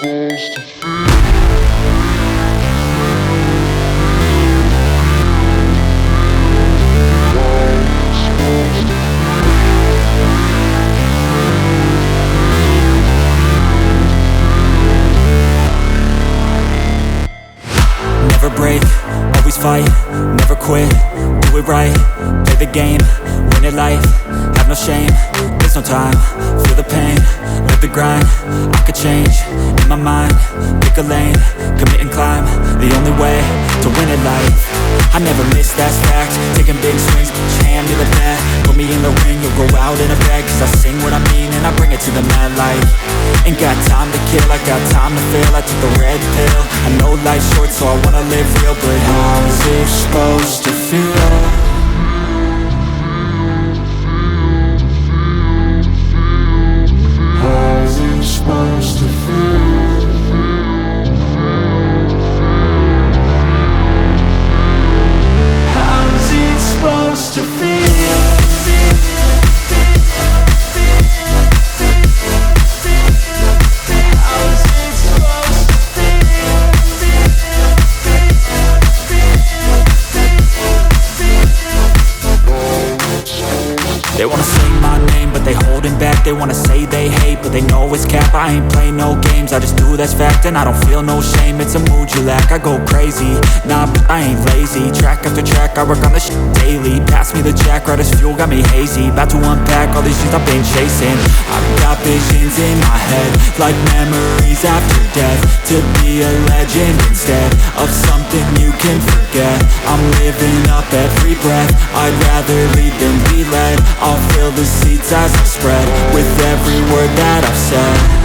Never break, always fight, never quit, do it right, play the game, win it life, have no shame, there's no time, feel the pain, live the grind, I could change, in my mind, pick a lane, commit and climb, the only way to win it life. I never miss, that's fact, taking big swings, hand me the bat, put me in the ring, you'll go out in a bag, cause I sing what I mean and I bring it to the mad light. Ain't got time to kill, I got time to feel, I took the red pill, I know life's short so I wanna live real, but how's it supposed to feel? How's it supposed to feel? How's it supposed to feel? They wanna say my name, but they holding back. They wanna say they hate, but they know it's cap. I ain't play no games, I just do that's fact. And I don't feel no shame, it's a mood you lack. I go crazy, nah, but I ain't lazy. Track after track, I work on this shit daily. Pass me the jack, right as fuel, got me hazy. About to unpack all these things I've been chasing. I've got visions in my head, like memories after death. To be a legend instead of something you can forget. I'm living up every breath, I'd rather lead than be led. I'll fill the seats as I spread with every word that I've said.